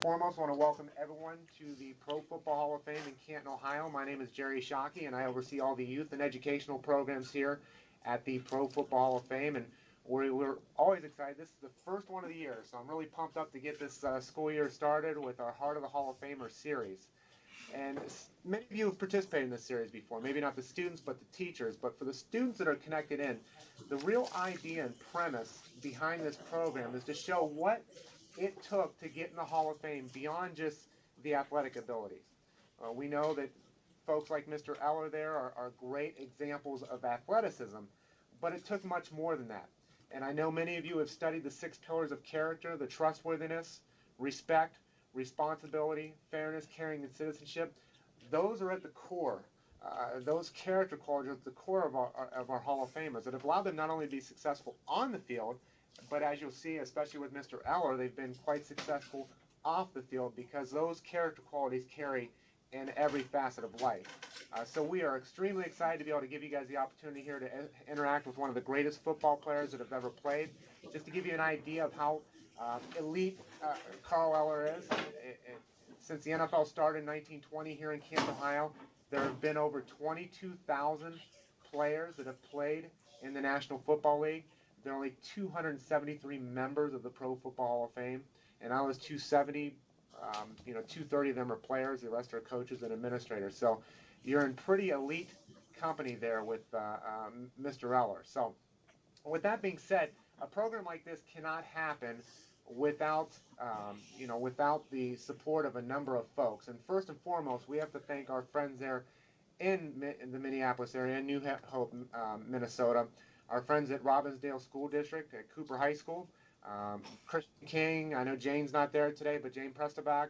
Foremost, I want to welcome everyone to the Pro Football Hall of Fame in Canton, Ohio. My name is Jerry Shockey, and I oversee all the youth and educational programs here at the Pro Football Hall of Fame. And we're always excited. This is the first one of the year, so I'm really pumped up to get this school year started with our Heart of the Hall of Famer series. And many of you have participated in this series before, maybe not the students, but the teachers. But for the students that are connected in, the real idea and premise behind this program is to show what it took to get in the Hall of Fame beyond just the athletic abilities. We know that folks like Mr. Eller there are great examples of athleticism, but it took much more than that. And I know many of you have studied the 6 pillars of character, the trustworthiness, respect, responsibility, fairness, caring, and citizenship. Those are at the core. Those character qualities are at the core of our Hall of Famers that have allowed them not only to be successful on the field, but as you'll see, especially with Mr. Eller, they've been quite successful off the field because those character qualities carry in every facet of life. So we are extremely excited to be able to give you guys the opportunity here to interact with one of the greatest football players that have ever played. Just to give you an idea of how elite Carl Eller is. Since the NFL started in 1920 here in Canton, Ohio, there have been over 22,000 players that have played in the National Football League. There are only 273 members of the Pro Football Hall of Fame, and out of those 270, 230 of them are players. The rest are coaches and administrators. So you're in pretty elite company there with Mr. Eller. So with that being said, a program like this cannot happen without without the support of a number of folks. And first and foremost, we have to thank our friends there in the Minneapolis area, in New Hope, Minnesota. Our friends at Robbinsdale School District at Cooper High School, Christian King, I know Jane's not there today, but Jane Prestabach,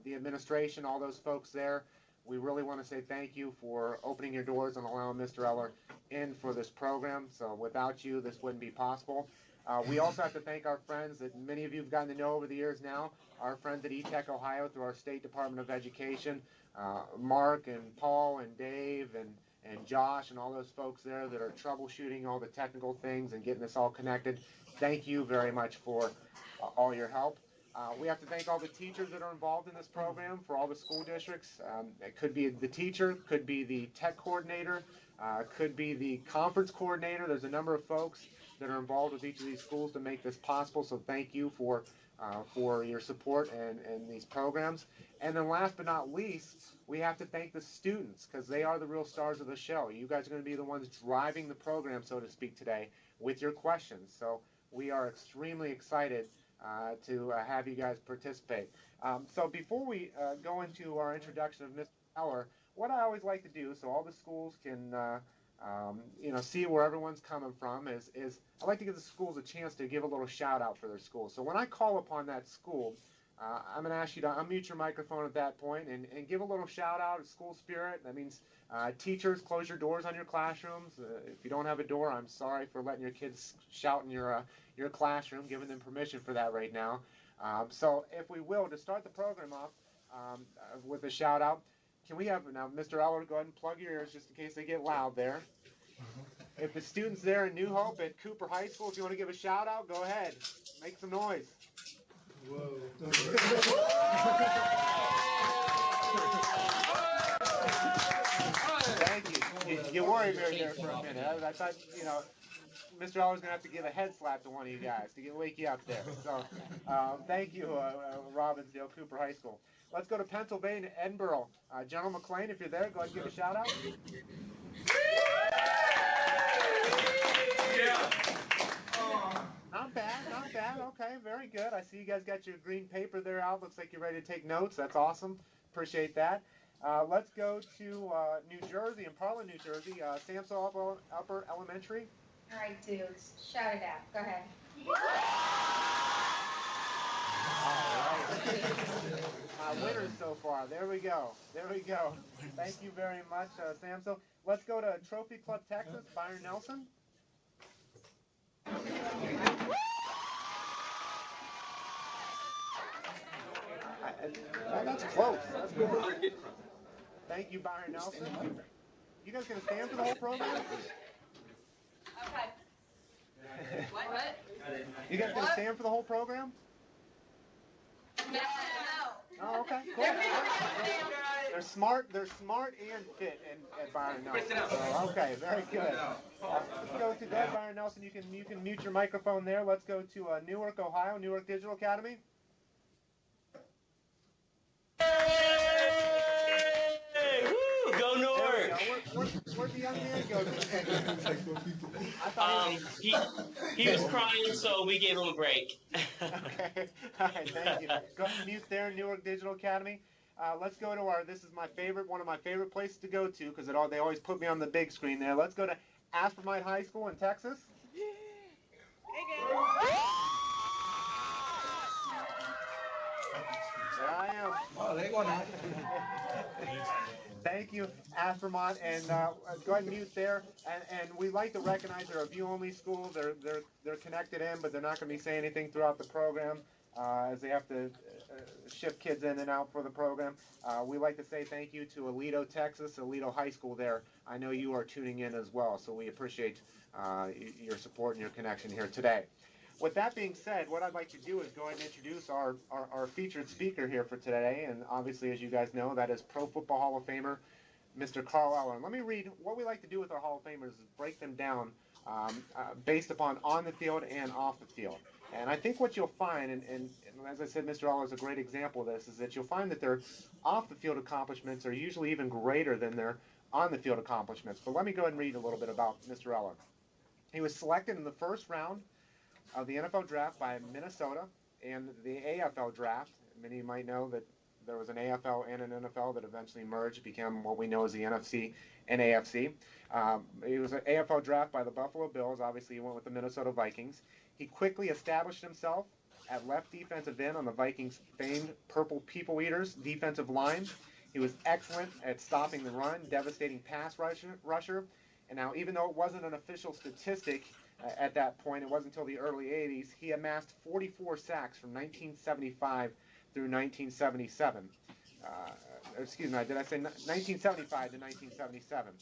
the administration, all those folks there, we really want to say thank you for opening your doors and allowing Mr. Eller in for this program. So without you, this wouldn't be possible. We also have to thank our friends that many of you have gotten to know over the years now, our friends at eTech Ohio through our State Department of Education, Mark and Paul and Dave and Josh and all those folks there that are troubleshooting all the technical things and getting this all connected. Thank you very much for all your help. We have to thank all the teachers that are involved in this program for all the school districts. It could be the teacher, could be the tech coordinator, could be the conference coordinator. There's a number of folks that are involved with each of these schools to make this possible. So thank you for your support and these programs. And then last but not least, we have to thank the students because they are the real stars of the show. You guys are going to be the ones driving the program, so to speak, today with your questions. So we are extremely excited to have you guys participate. So before we go into our introduction of Mr. Eller, what I always like to do so all the schools can see where everyone's coming from is I like to give the schools a chance to give a little shout out for their school. So when I call upon that school, I'm going to ask you to unmute your microphone at that point and give a little shout out of school spirit. That means teachers, close your doors on your classrooms. If you don't have a door, I'm sorry for letting your kids shout in your classroom, giving them permission for that right now. So if we will, to start the program off with a shout out, can we have, now Mr. Eller, go ahead and plug your ears just in case they get loud there. If the students there in New Hope at Cooper High School, if you want to give a shout out, go ahead. Make some noise. Whoa. Thank you. You worried me there for a minute. I thought, Mr. Eller's going to have to give a head slap to one of you guys to wake you up there. So thank you, Robbinsdale Cooper High School. Let's go to Pennsylvania, Edinburgh. General McLean, if you're there, go ahead and give a shout out. Yeah. Not bad, not bad. Okay, very good. I see you guys got your green paper there out. Looks like you're ready to take notes. That's awesome. Appreciate that. Let's go to New Jersey, in Parlin, New Jersey. Samsel Upper Elementary. All right, dudes. Shout it out. Go ahead. All right. Winners so far. There we go. There we go. Thank you very much, Samsel. Let's go to Trophy Club, Texas. Byron Nelson. That's close. That's good. Thank you, Byron Nelson. You guys gonna stand for the whole program? Okay. What? You guys gonna stand for the whole program? Yeah. Okay, cool. They're smart and fit at Byron Nelson. So, okay, very good. Let's go to Byron Nelson. You can mute your microphone there. Let's go to Newark, Ohio, Newark Digital Academy. Go Newark! Where'd the young man go? He was crying, so we gave him a break. Okay. All right, thank you. Go ahead and mute there, Newark Digital Academy. Let's go to this is one of my favorite places to go to, because they always put me on the big screen there. Let's go to Aspermite High School in Texas. There I am. Oh, they going out. Thank you, Aspermont, and go ahead and mute there. And we like to recognize they're a view-only school. They're connected in, but they're not going to be saying anything throughout the program, as they have to shift kids in and out for the program. We like to say thank you to Aledo, Texas, Aledo High School there. I know you are tuning in as well, so we appreciate your support and your connection here today. With that being said, what I'd like to do is go ahead and introduce our featured speaker here for today. And obviously, as you guys know, that is Pro Football Hall of Famer, Mr. Carl Eller. And let me read what we like to do with our Hall of Famers is break them down based upon on the field and off the field. And I think what you'll find, and as I said, Mr. Eller is a great example of this, is that you'll find that their off-the-field accomplishments are usually even greater than their on-the-field accomplishments. But let me go ahead and read a little bit about Mr. Eller. He was selected in the first round of the NFL draft by Minnesota and the AFL draft. Many of you might know that there was an AFL and an NFL that eventually merged, became what we know as the NFC and AFC. He was an AFL draft by the Buffalo Bills. Obviously, he went with the Minnesota Vikings. He quickly established himself at left defensive end on the Vikings' famed Purple People Eaters defensive line. He was excellent at stopping the run, devastating pass rusher. And now, even though it wasn't an official statistic at that point, it wasn't until the early 80s, he amassed 44 sacks from 1975 through 1977. Excuse me, did I say 1975 to 1977?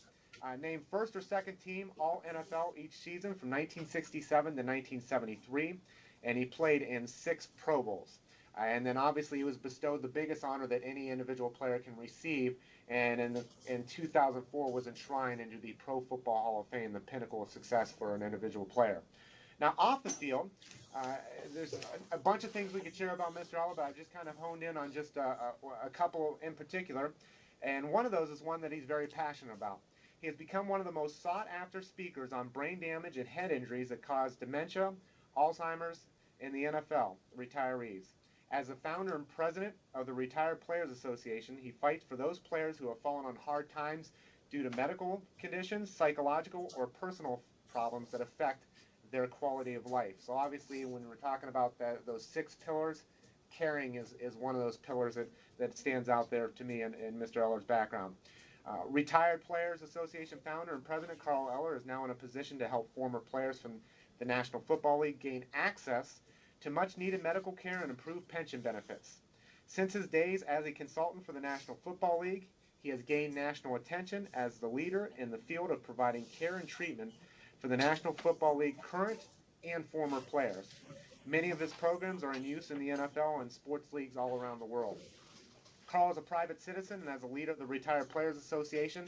Named first or second team All-NFL each season from 1967 to 1973, and he played in 6 Pro Bowls. And then obviously he was bestowed the biggest honor that any individual player can receive, and in 2004 was enshrined into the Pro Football Hall of Fame, the pinnacle of success for an individual player. Now off the field, there's a bunch of things we could share about Mr. Eller, but I've just kind of honed in on just a couple in particular, and one of those is one that he's very passionate about. He has become one of the most sought-after speakers on brain damage and head injuries that cause dementia, Alzheimer's, in the NFL retirees. As the founder and president of the Retired Players Association, he fights for those players who have fallen on hard times due to medical conditions, psychological, or personal problems that affect their quality of life. So obviously, when we're talking about those 6 pillars, caring is one of those pillars that stands out there to me in Mr. Eller's background. Retired Players Association founder and president Carl Eller is now in a position to help former players from the National Football League gain access to much-needed medical care and improved pension benefits. Since his days as a consultant for the National Football League, he has gained national attention as the leader in the field of providing care and treatment for the National Football League current and former players. Many of his programs are in use in the NFL and sports leagues all around the world. Carl is a private citizen and as a leader of the Retired Players Association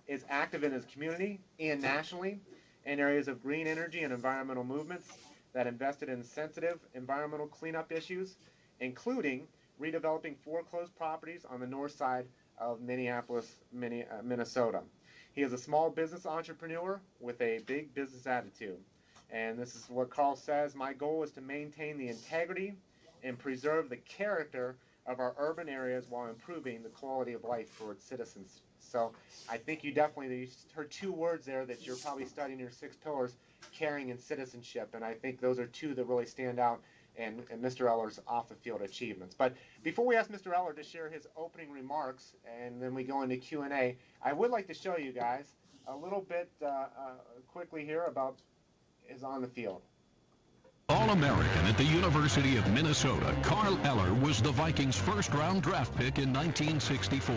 is active in his community and nationally in areas of green energy and environmental movements that invested in sensitive environmental cleanup issues, including redeveloping foreclosed properties on the north side of Minneapolis, Minnesota. He is a small business entrepreneur with a big business attitude. And this is what Carl says: my goal is to maintain the integrity and preserve the character of our urban areas while improving the quality of life for its citizens. So I think you heard 2 words there that you're probably studying your 6 pillars, caring and citizenship. And I think those are 2 that really stand out in Mr. Eller's off-the-field achievements. But before we ask Mr. Eller to share his opening remarks and then we go into Q&A, I would like to show you guys a little bit quickly here about his on the field. All-American at the University of Minnesota, Carl Eller was the Vikings' first-round draft pick in 1964.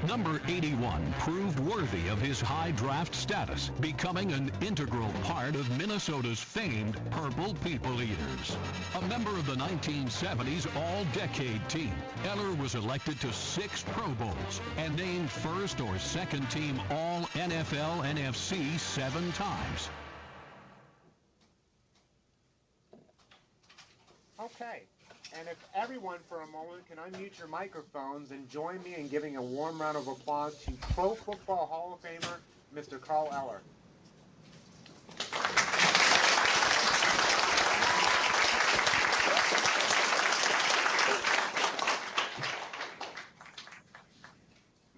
Number 81 proved worthy of his high draft status, becoming an integral part of Minnesota's famed Purple People Eaters. A member of the 1970s All-Decade team, Eller was elected to 6 Pro Bowls and named first or second team All-NFL NFC 7 times. Okay, and if everyone for a moment can unmute your microphones and join me in giving a warm round of applause to Pro Football Hall of Famer, Mr. Carl Eller.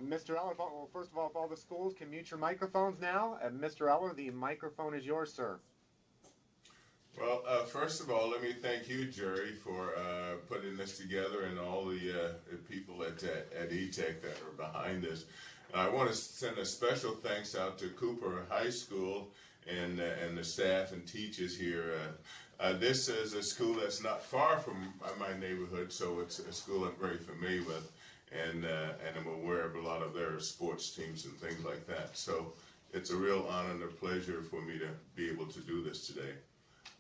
Mr. Eller, well, first of all, if all the schools can mute your microphones now, Mr. Eller, the microphone is yours, sir. Well, first of all, let me thank you, Jerry, for putting this together and all the people at E-Tech that are behind this. I want to send a special thanks out to Cooper High School and the staff and teachers here. This is a school that's not far from my neighborhood, so it's a school I'm very familiar with, and I'm aware of a lot of their sports teams and things like that. So it's a real honor and a pleasure for me to be able to do this today.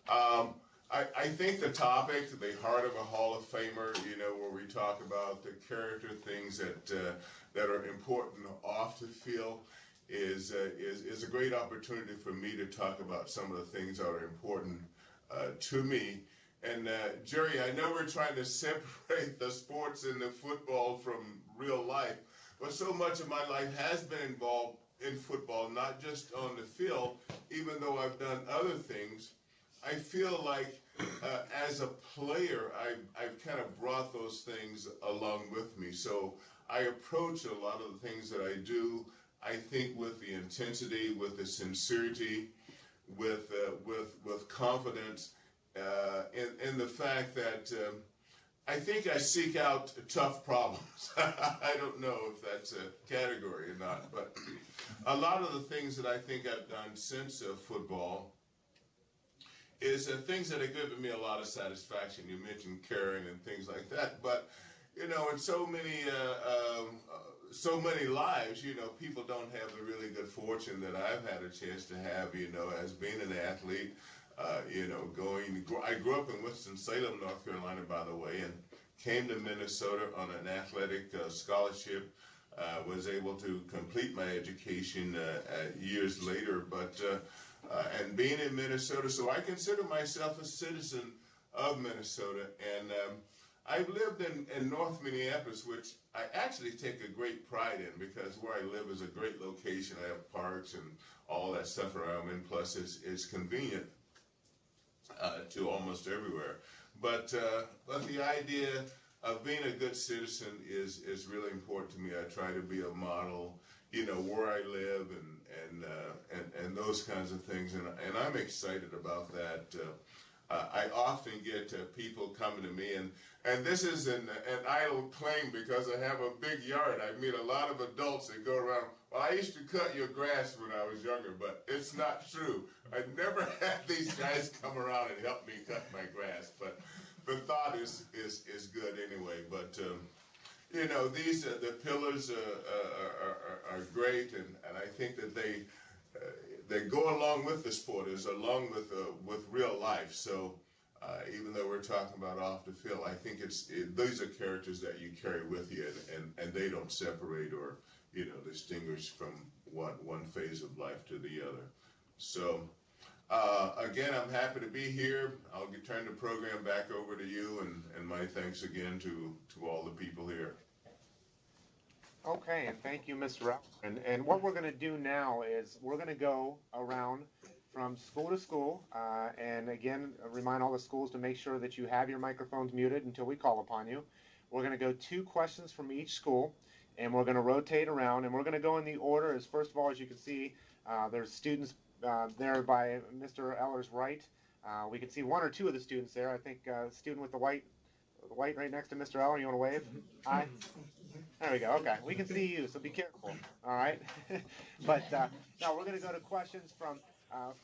I think the topic, the heart of a Hall of Famer, where we talk about the character things that are important off the field, is a great opportunity for me to talk about some of the things that are important to me. And Jerry, I know we're trying to separate the sports and the football from real life, but so much of my life has been involved in football, not just on the field, even though I've done other things. I feel like as a player, I've kind of brought those things along with me. So I approach a lot of the things that I do, I think, with the intensity, with the sincerity, with confidence, in the fact that I think I seek out tough problems. I don't know if that's a category or not, but a lot of the things that I think I've done since football is things that have given me a lot of satisfaction. You mentioned caring and things like that, but in so many lives, people don't have the really good fortune that I've had a chance to have, as being an athlete. I grew up in Winston-Salem, North Carolina, by the way, and came to Minnesota on an athletic scholarship. Was able to complete my education years later, but and being in Minnesota, so I consider myself a citizen of Minnesota, and I've lived in North Minneapolis, which I actually take a great pride in, because where I live is a great location. I have parks and all that stuff around me, and plus it's convenient to almost everywhere. But the idea of being a good citizen is really important to me. I try to be a model, where I live and those kinds of things, and I'm excited about that. I often get people coming to me, and this is an idle claim because I have a big yard. I meet a lot of adults that go around, well, I used to cut your grass when I was younger, but it's not true. I never had these guys come around and help me cut my grass, but the thought is good anyway. But these the pillars are great, and I think that they go along with the sport, is along with real life. So even though we're talking about off the field, I think these are characters that you carry with you, and they don't separate or distinguish from one phase of life to the other. So again, I'm happy to be here. I'll turn the program back over to you, and my thanks again to all the people here. Okay, and thank you, Mr. Eller. And what we're going to do now is we're going to go around from school to school, and again, remind all the schools to make sure that you have your microphones muted until we call upon you. We're going to go 2 questions from each school, and we're going to rotate around, and we're going to go in the order as, first of all, as you can see, there's students there by Mr. Eller's right. We can see 1 or 2 of the students there. I think student with the white right next to Mr. Eller, you want to wave? Hi. There we go. Okay, we can see you, so be careful. All right. But now we're going to go to questions from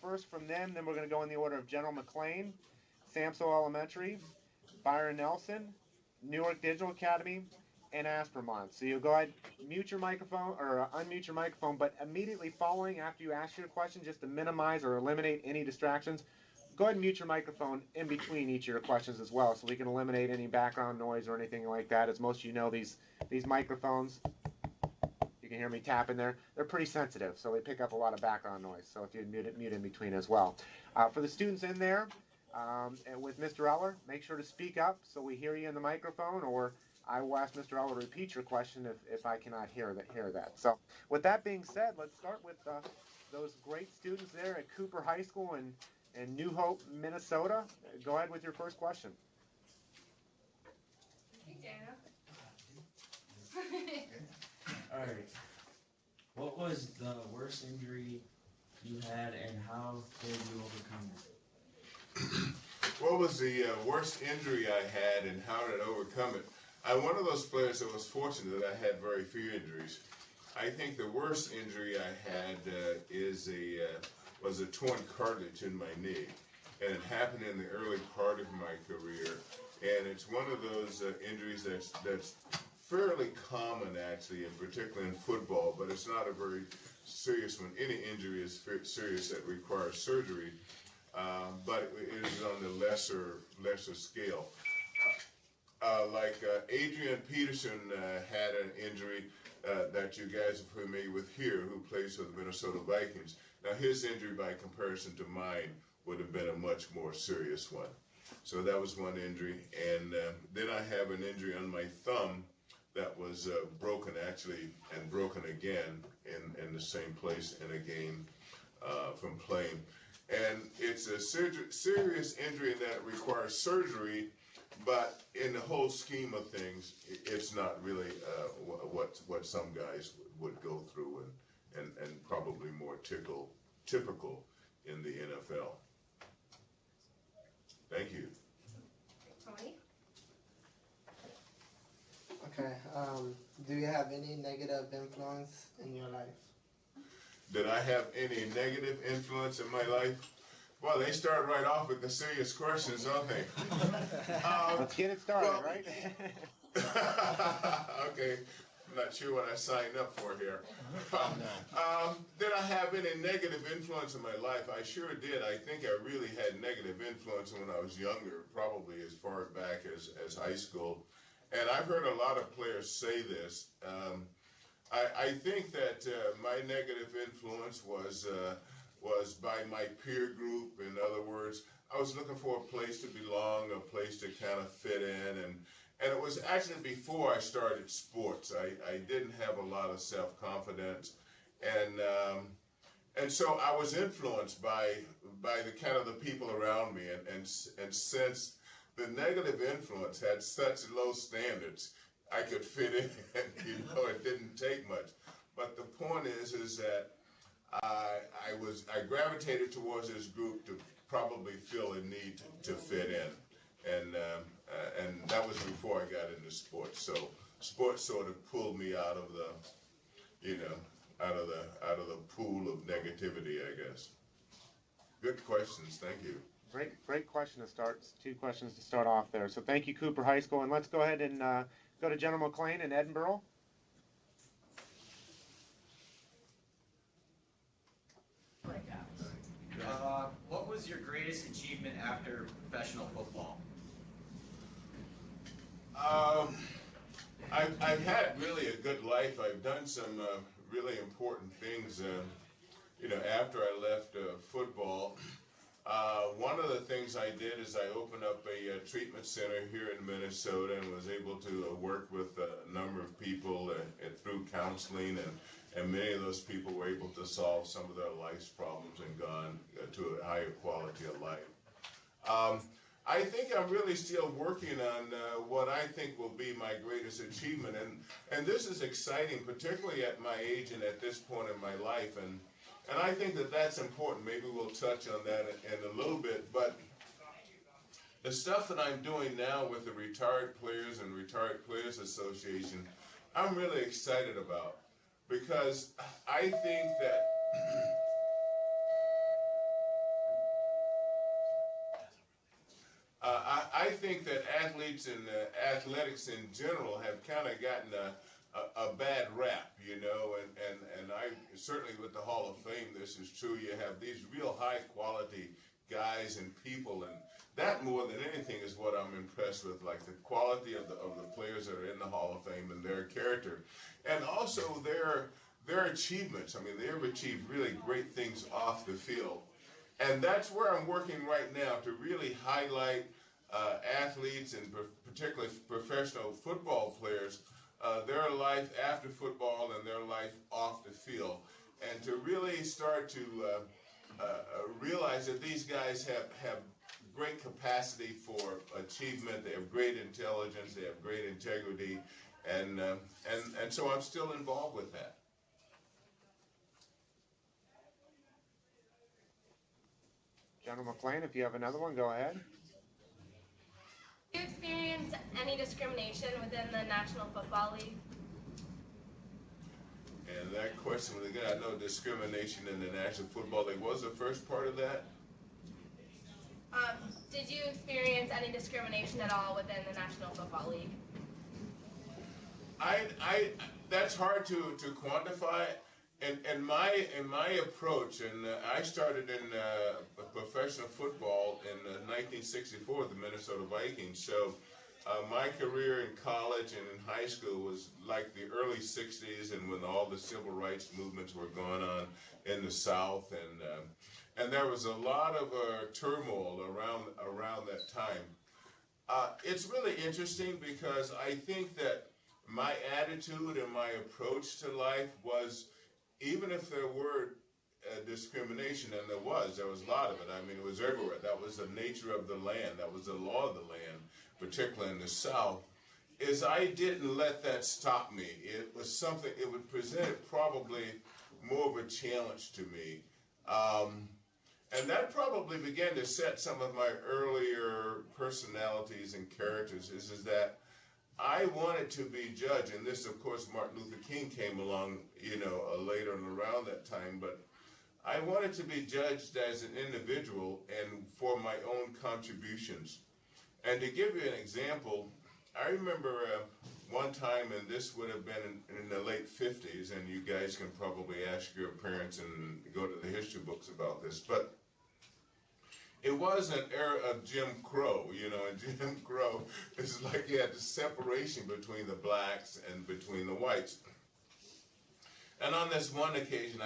first from them, then we're going to go in the order of General McLean, Samso Elementary, Byron Nelson, Newark Digital Academy, and Aspermont. So you'll go ahead, mute your microphone or unmute your microphone, but immediately following after you ask your question, just to minimize or eliminate any distractions, go ahead and mute your microphone in between each of your questions as well, so we can eliminate any background noise or anything like that. As most of you know, these microphones, you can hear me tapping there, they're pretty sensitive, so they pick up a lot of background noise. So if you mute in between as well. For the students in there, and with Mr. Eller, make sure to speak up so we hear you in the microphone, or I will ask Mr. Eller to repeat your question if I cannot hear that. So with that being said, let's start with those great students there at Cooper High School in New Hope, Minnesota. Go ahead with your first question. Hey, Dana. All right. What was the worst injury you had, and how did you overcome it? What was the worst injury I had, and how did I overcome it? I'm one of those players that was fortunate that I had very few injuries. I think the worst injury I had was a torn cartilage in my knee, and it happened in the early part of my career. And it's one of those injuries that's fairly common, actually, and particularly in football, but it's not a very serious one. Any injury is serious that requires surgery, but it is on the lesser scale. Adrian Peterson had an injury that you guys are familiar with here, who plays for the Minnesota Vikings. Now, his injury, by comparison to mine, would have been a much more serious one. So that was one injury. And then I have an injury on my thumb that was broken, actually, and broken again in the same place in a game from playing. And it's a serious injury that requires surgery, but in the whole scheme of things, it's not really what some guys would go through, and probably more typical in the NFL. Thank you. Tony? Okay. Do you have any negative influence in your life? Did I have any negative influence in my life? Well, they start right off with the serious questions, don't they? Let's get it started, well, right? Okay, I'm not sure what I signed up for here. Did I have any negative influence in my life? I sure did. I think I really had negative influence when I was younger, probably as far back as high school. And I've heard a lot of players say this. I think that my negative influence was by my peer group. In other words, I was looking for a place to belong, a place to kind of fit in, and it was actually before I started sports. I didn't have a lot of self-confidence, and so I was influenced by the kind of the people around me, and since the negative influence had such low standards, I could fit in. It didn't take much. But the point is that I gravitated towards this group to probably feel a need to fit in, and that was before I got into sports. So sports sort of pulled me out of the, out of the pool of negativity, I guess. Good questions, thank you. Great question to start. 2 questions to start off there. So thank you, Cooper High School, and let's go ahead and go to General McLean in Edinburgh. What was your greatest achievement after professional football? I've had really a good life. I've done some really important things. After I left football, one of the things I did is I opened up a treatment center here in Minnesota and was able to work with a number of people through counseling, and many of those people were able to solve some of their life's problems and gone to a higher quality of life. I think I'm really still working on what I think will be my greatest achievement, and this is exciting, particularly at my age and at this point in my life, and I think that that's important. Maybe we'll touch on that in a little bit, but the stuff that I'm doing now with the Retired Players and Retired Players Association, I'm really excited about, because I think that I think that athletes and athletics in general have kind of gotten a bad rap, you know, and I certainly with the Hall of Fame, this is true. You have these real high quality guys and people, and that more than anything is what I'm impressed with, like the quality of the players that are in the Hall of Fame and their character, and also their achievements. I mean, they have achieved really great things off the field, and that's where I'm working right now to really highlight athletes and particularly professional football players, their life after football and their life off the field, and to really start to realize that these guys have great capacity for achievement. They have great intelligence. They have great integrity, and so I'm still involved with that. General McLean, if you have another one, go ahead. Do you experience any discrimination within the National Football League? And that question was again, I know discrimination in the National Football League. What was the first part of that? Did you experience any discrimination at all within the National Football League? That's hard to quantify. And my approach, and I started in professional football in 1964 with the Minnesota Vikings. So my career in college and in high school was like the early 60s, and when all the civil rights movements were going on in the South, and there was a lot of turmoil around that time. It's really interesting because I think that my attitude and my approach to life was, even if there were discrimination, and there was a lot of it. I mean, it was everywhere. That was the nature of the land. That was the law of the land, particularly in the South, is I didn't let that stop me. It was something, it would present probably more of a challenge to me. And that probably began to set some of my earlier personalities and characters, is that I wanted to be judged, and this, of course, Martin Luther King came along, you know, later and around that time, but I wanted to be judged as an individual and for my own contributions. And to give you an example, I remember one time, and this would have been in the late 50s, and you guys can probably ask your parents and go to the history books about this, but it was an era of Jim Crow, you know, and Jim Crow is like you had the separation between the blacks and between the whites. And on this one occasion,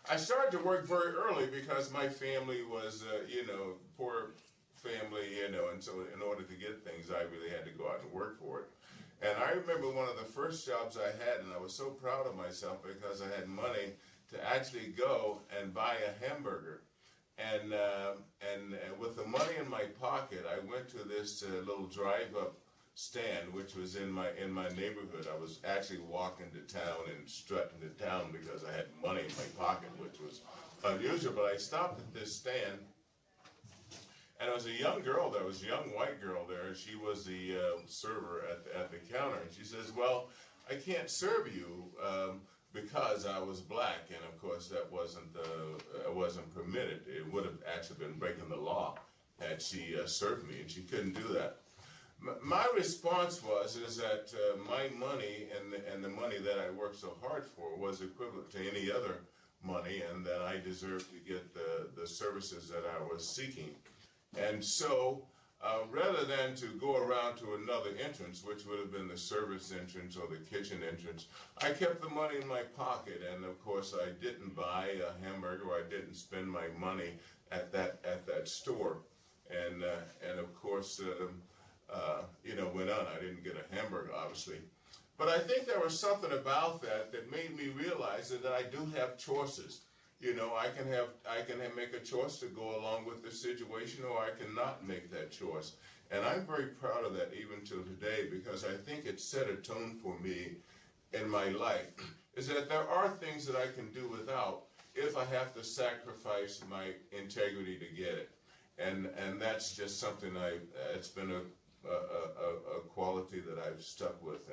I started to work very early because my family was, you know, poor family, you know, and so in order to get things, I really had to go out and work for it. And I remember one of the first jobs I had, and I was so proud of myself because I had money to actually go and buy a hamburger. And with the money in my pocket, I went to this little drive-up stand, which was in my neighborhood. I was actually walking to town and strutting to town because I had money in my pocket, which was unusual. But I stopped at this stand, and there was a young girl there, was a young white girl there, and she was the server at the counter. And she says, "Well, I can't serve you because I was black," and of course that wasn't permitted. It would have actually been breaking the law had she served me, and she couldn't do that. My response is that my money and the money that I worked so hard for was equivalent to any other money, and that I deserved to get the services that I was seeking. And so, rather than to go around to another entrance, which would have been the service entrance or the kitchen entrance, I kept the money in my pocket, and of course I didn't buy a hamburger, or I didn't spend my money at that store. And of course, you know, went on. I didn't get a hamburger, obviously. But I think there was something about that made me realize that I do have choices. You know, I can make a choice to go along with the situation, or I cannot make that choice. And I'm very proud of that even till today, because I think it set a tone for me in my life, is that there are things that I can do without if I have to sacrifice my integrity to get it. And that's just something it's been a quality that I've stuck with,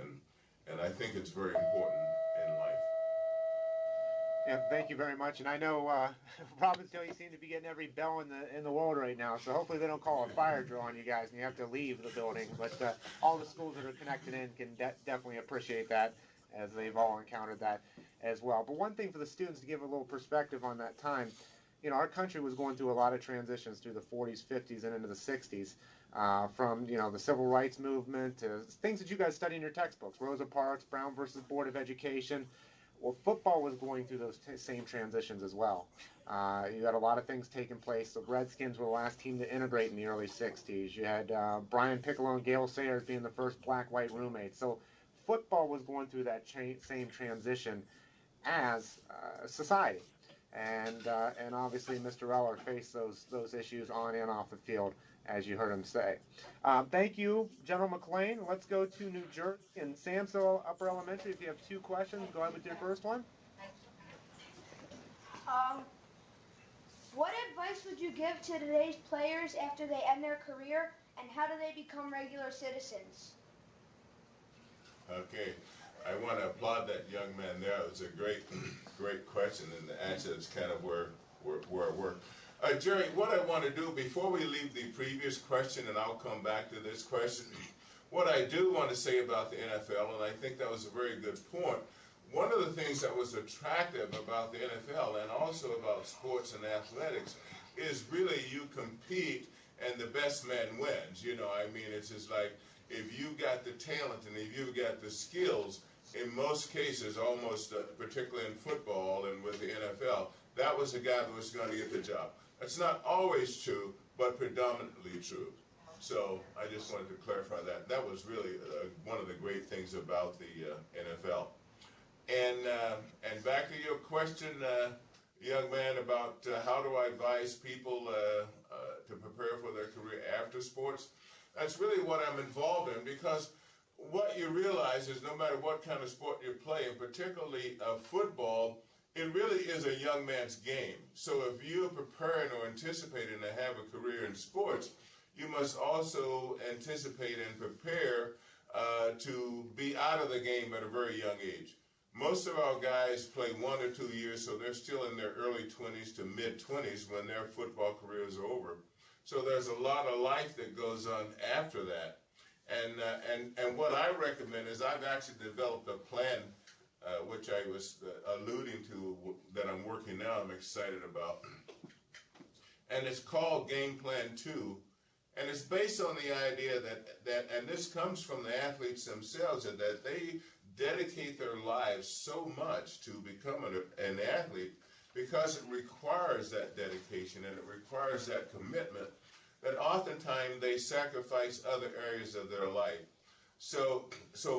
and I think it's very important in life. Yeah, thank you very much. And I know Robbinsdale, you seem to be getting every bell in the world right now. So hopefully they don't call a fire drill on you guys and you have to leave the building. But all the schools that are connected in can definitely appreciate that, as they've all encountered that as well. But one thing for the students to give a little perspective on that time, you know, our country was going through a lot of transitions through the 40s, 50s, and into the 60s. From, you know, the civil rights movement to things that you guys study in your textbooks, Rosa Parks, Brown versus Board of Education. Well, football was going through those same transitions as well. You had a lot of things taking place. The Redskins were the last team to integrate in the early 60s. You had Brian Piccolo and Gale Sayers being the first black-white roommates. So football was going through that same transition as society. And obviously Mr. Eller faced those issues on and off the field, as you heard him say. Thank you, General McLean. Let's go to New Jersey and Samsel Upper Elementary. If you have two questions, go ahead with your first one. What advice would you give to today's players after they end their career, and how do they become regular citizens? Okay, I want to applaud that young man there. It was a great question, and actually it's kind of where I work. Jerry, what I want to do before we leave the previous question, and I'll come back to this question, what I do want to say about the NFL, and I think that was a very good point, one of the things that was attractive about the NFL and also about sports and athletics is really you compete and the best man wins. You know, I mean, it's just like if you got the talent and if you got the skills, in most cases, almost particularly in football and with the NFL, that was the guy that was going to get the job. That's not always true, but predominantly true. So I just wanted to clarify that. That was really one of the great things about the NFL. And back to your question, young man, about how do I advise people to prepare for their career after sports. That's really what I'm involved in, because what you realize is no matter what kind of sport you play, and particularly football, it really is a young man's game. So if you're preparing or anticipating to have a career in sports, you must also anticipate and prepare to be out of the game at a very young age. Most of our guys play 1 or 2 years, so they're still in their early 20s to mid-20s when their football careers are over. So there's a lot of life that goes on after that. And what I recommend is I've actually developed a plan, which I was alluding to, that I'm working now, I'm excited about. And it's called Game Plan 2. And it's based on the idea that and this comes from the athletes themselves, and that they dedicate their lives so much to become an athlete because it requires that dedication and it requires that commitment that oftentimes they sacrifice other areas of their life. So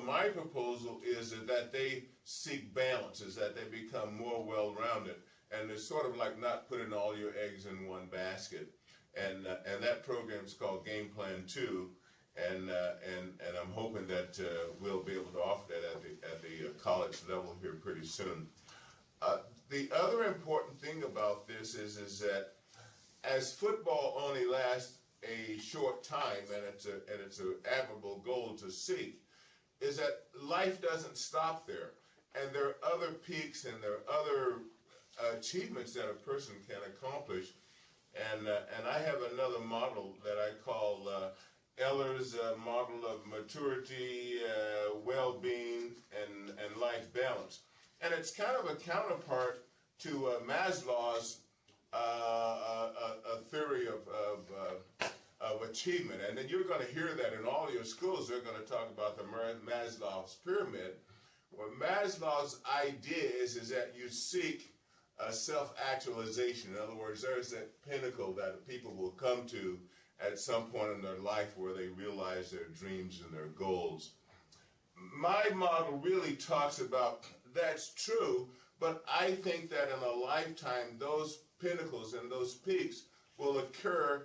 my proposal is that they seek balance, is that they become more well-rounded, and it's sort of like not putting all your eggs in one basket. And that program is called Game Plan 2, and I'm hoping that we'll be able to offer that at the college level here pretty soon. The other important thing about this is that as football only lasts a short time, and it's an admirable goal to seek, is that life doesn't stop there, and there are other peaks and there are other achievements that a person can accomplish. And I have another model that I call Eller's model of maturity, well-being, and life balance. And it's kind of a counterpart to Maslow's a theory of achievement. And then you're going to hear that in all your schools. They're going to talk about the Maslow's pyramid. Well, Maslow's idea is that you seek self-actualization. In other words, there's that pinnacle that people will come to at some point in their life where they realize their dreams and their goals. My model really talks about that's true, but I think that in a lifetime, those pinnacles and those peaks will occur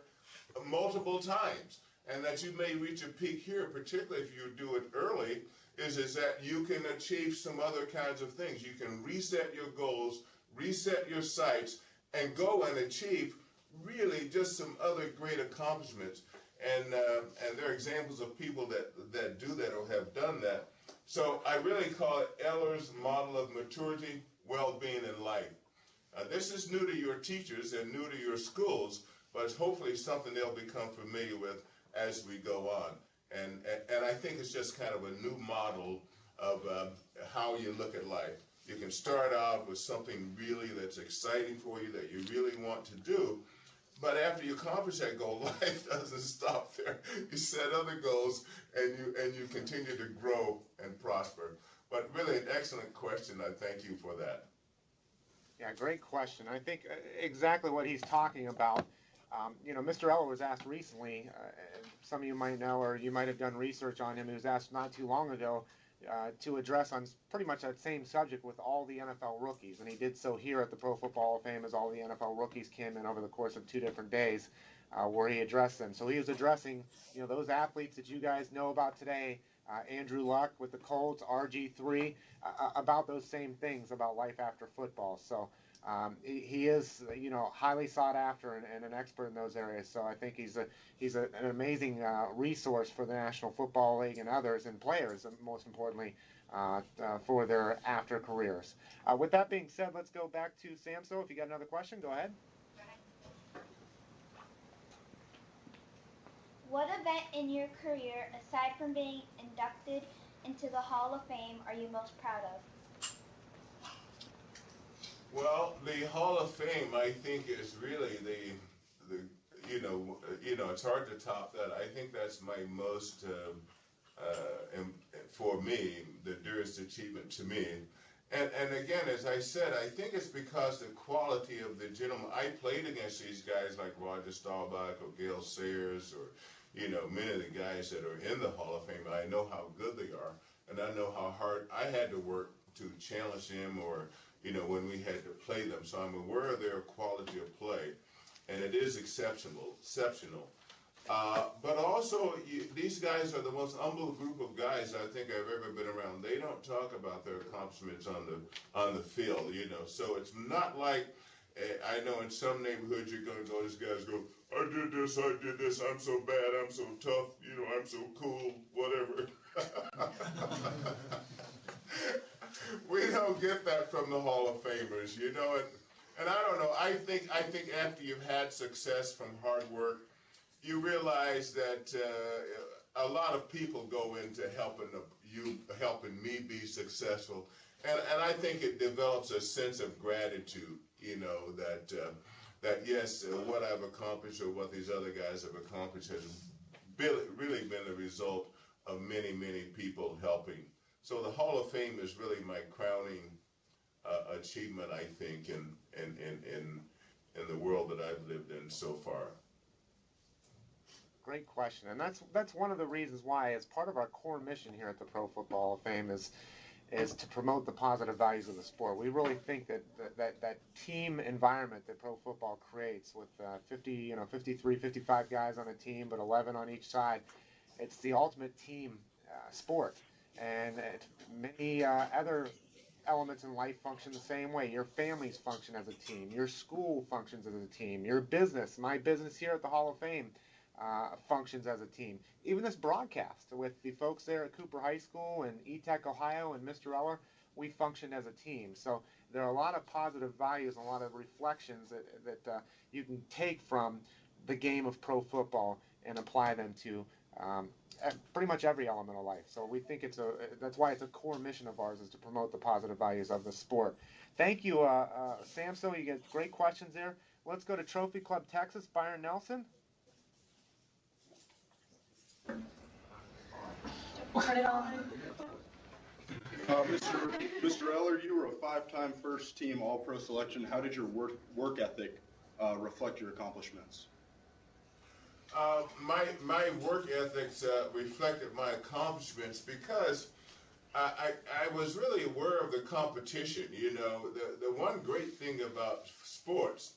multiple times, and that you may reach a peak here, particularly if you do it early, is that you can achieve some other kinds of things. You can reset your goals, reset your sights, and go and achieve really just some other great accomplishments. And there are examples of people that do that or have done that. So I really call it Eller's model of maturity. well-being in life. This is new to your teachers and new to your schools, but it's hopefully something they'll become familiar with as we go on. And I think it's just kind of a new model of how you look at life. You can start out with something really that's exciting for you, that you really want to do, but after you accomplish that goal, life doesn't stop there. You set other goals, and you continue to grow and prosper. But really an excellent question. I thank you for that. Yeah, great question. I think exactly what he's talking about. Mr. Eller was asked recently, some of you might know, or you might have done research on him. He was asked not too long ago to address on pretty much that same subject with all the NFL rookies. And he did so here at the Pro Football Hall of Fame as all the NFL rookies came in over the course of 2 different days where he addressed them. So he was addressing, those athletes that you guys know about today, Andrew Luck with the Colts, RG3, about those same things about life after football. So he is, highly sought after and an expert in those areas. So I think he's an amazing resource for the National Football League and others, and players, most importantly, for their after careers. With that being said, let's go back to Samso. If you got another question, go ahead. What event in your career, aside from being inducted into the Hall of Fame, are you most proud of? Well, the Hall of Fame, I think, is really it's hard to top that. I think that's my most, for me, the dearest achievement to me. And again, as I said, I think it's because the quality of the gentlemen. I played against these guys like Roger Staubach or Gale Sayers or, many of the guys that are in the Hall of Fame. I know how good they are, and I know how hard I had to work to challenge them or, when we had to play them. So I'm aware of their quality of play, and it is exceptional. But also, these guys are the most humble group of guys I think I've ever been around. They don't talk about their accomplishments on the field, So it's not like, I know in some neighborhoods you're going to go, these guys go, I did this, I'm so bad, I'm so tough, I'm so cool, whatever. We don't get that from the Hall of Famers, and I don't know, I think after you've had success from hard work, you realize that a lot of people go into helping me be successful, and I think it develops a sense of gratitude, that yes, what I've accomplished or what these other guys have accomplished has really been the result of many, many people helping. So the Hall of Fame is really my crowning achievement, I think, in the world that I've lived in so far. Great question, and that's one of the reasons why, as part of our core mission here at the Pro Football Hall of Fame, is to promote the positive values of the sport. We really think that team environment that pro football creates with 53, 55 guys on a team, but 11 on each side, it's the ultimate team sport. And many other elements in life function the same way. Your families function as a team. Your school functions as a team. Your business, my business here at the Hall of Fame, functions as a team. Even this broadcast with the folks there at Cooper High School and E-Tech Ohio and Mr. Eller, we function as a team. So there are a lot of positive values and a lot of reflections that you can take from the game of pro football and apply them to pretty much every element of life. So we think that's why it's a core mission of ours, is to promote the positive values of the sport. Thank you, Samso. You get great questions there. Let's go to Trophy Club Texas, Byron Nelson. Turn it on. Mr. Eller, you were a 5-time first-team All-Pro selection. How did your work ethic reflect your accomplishments? My work ethics reflected my accomplishments because I was really aware of the competition. The one great thing about sports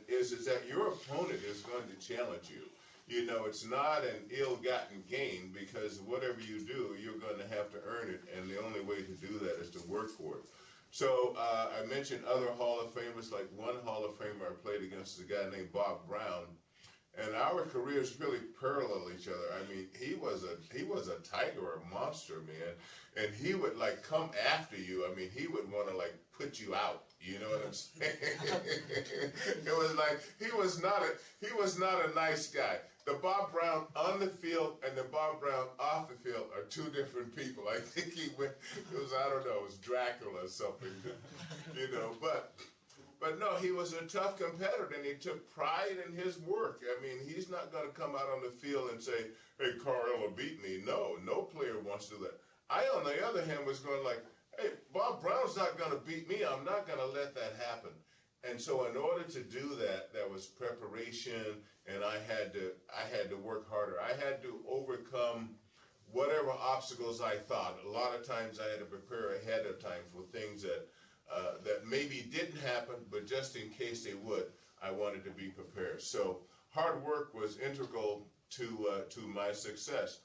is that your opponent is going to challenge you. It's not an ill-gotten gain, because whatever you do, you're going to have to earn it, and the only way to do that is to work for it. So I mentioned other Hall of Famers, like one Hall of Famer I played against is a guy named Bob Brown, and our careers really parallel each other. I mean, he was a tiger, a monster, man, and he would like come after you. I mean, he would want to like put you out. You know what I'm saying? It was like he was not a nice guy. The Bob Brown on the field and the Bob Brown off the field are two different people. I think he went. It was, I don't know, it was Dracula or something, you know. But no, he was a tough competitor, and he took pride in his work. I mean, he's not going to come out on the field and say, "Hey, Carl Eller beat me." No player wants to do that. I, on the other hand, was going like, "Hey, Bob Brown's not going to beat me. I'm not going to let that happen." And so, in order to do that, there was preparation, and I had to work harder. I had to overcome whatever obstacles I thought. A lot of times, I had to prepare ahead of time for things that maybe didn't happen, but just in case they would, I wanted to be prepared. So hard work was integral to my success.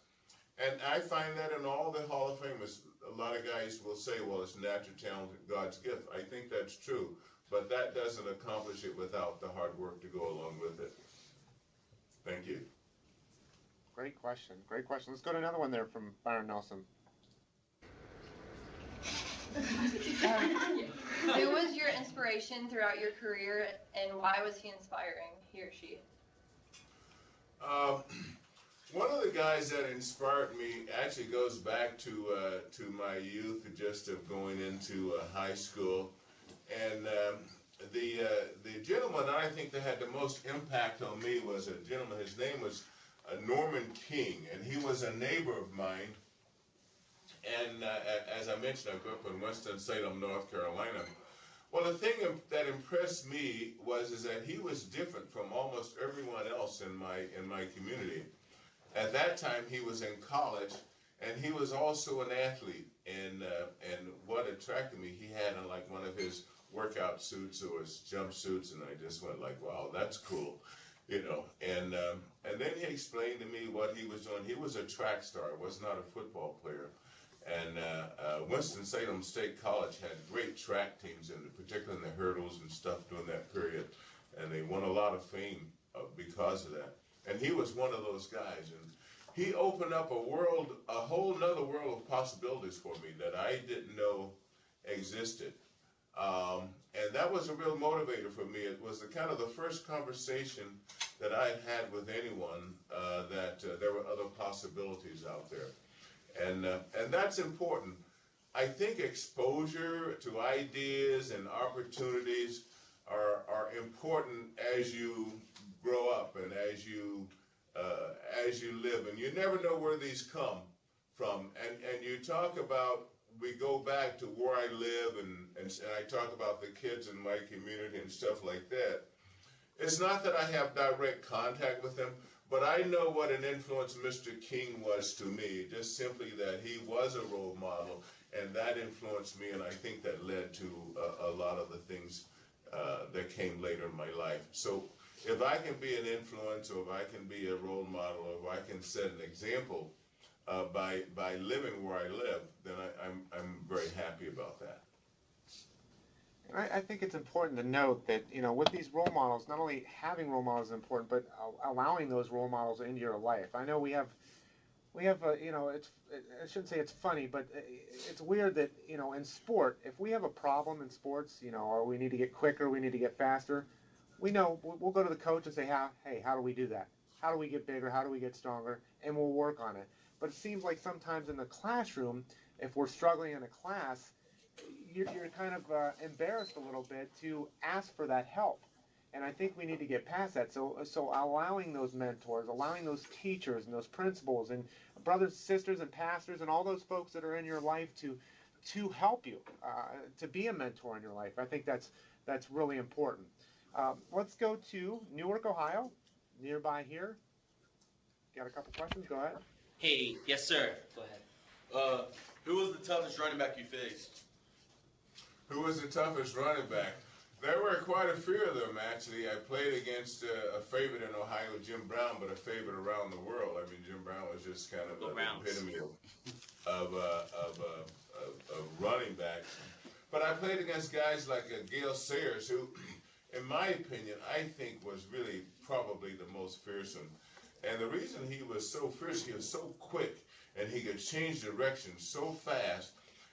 And I find that in all the Hall of Famers, a lot of guys will say, well, it's natural talent, God's gift. I think that's true, but that doesn't accomplish it without the hard work to go along with it. Thank you. Great question. Great question. Let's go to another one there from Byron Nelson. Who was your inspiration throughout your career, and why was he inspiring, he or she? One of the guys that inspired me actually goes back to my youth, just of going into high school, and the gentleman I think that had the most impact on me was a gentleman. His name was Norman King, and he was a neighbor of mine. And as I mentioned, I grew up in Winston-Salem, North Carolina. Well, the thing that impressed me is that he was different from almost everyone else in my community. At that time, he was in college, and he was also an athlete. And what attracted me, he had like one of his workout suits or his jumpsuits, and I just went like, wow, that's cool, you know. And then he explained to me what he was doing. He was a track star, was not a football player. And Winston-Salem State College had great track teams, particularly in the hurdles and stuff during that period. And they won a lot of fame because of that. And he was one of those guys. And he opened up a whole nother world of possibilities for me that I didn't know existed. And that was a real motivator for me. It was the first conversation that I had with anyone that there were other possibilities out there. And that's important. I think exposure to ideas and opportunities are important as you grow up and as you live. And you never know where these come from. And you talk about, we go back to where I live, and I talk about the kids in my community and stuff like that. It's not that I have direct contact with them, but I know what an influence Mr. King was to me, just simply that he was a role model, and that influenced me, and I think that led to a lot of the things that came later in my life. So if I can be an influence, or if I can be a role model, or if I can set an example by living where I live, then I'm very happy about that. I think it's important to note that, you know, with these role models, not only having role models is important, but allowing those role models into your life. I know we have you know, I shouldn't say it's funny, but it's weird that, you know, in sport, if we have a problem in sports, you know, or we need to get quicker, we need to get faster, we know we'll go to the coach and say, hey, how do we do that? How do we get bigger? How do we get stronger? And we'll work on it. But it seems like sometimes in the classroom, if we're struggling in a class, you're kind of embarrassed a little bit to ask for that help. And I think we need to get past that. So allowing those mentors, allowing those teachers and those principals and brothers, sisters, and pastors and all those folks that are in your life to help you, to be a mentor in your life. I think that's really important. Let's go to Newark, Ohio, nearby here. Got a couple questions? Go ahead. Hey, yes, sir. Go ahead. Who was the toughest running back you faced? Who was the toughest running back? There were quite a few of them, actually. I played against a favorite in Ohio, Jim Brown, but a favorite around the world. I mean, Jim Brown was just kind of the epitome of running back. But I played against guys like Gale Sayers, who, in my opinion, I think was really probably the most fearsome. And the reason he was so fierce, he was so quick, and he could change direction so fast.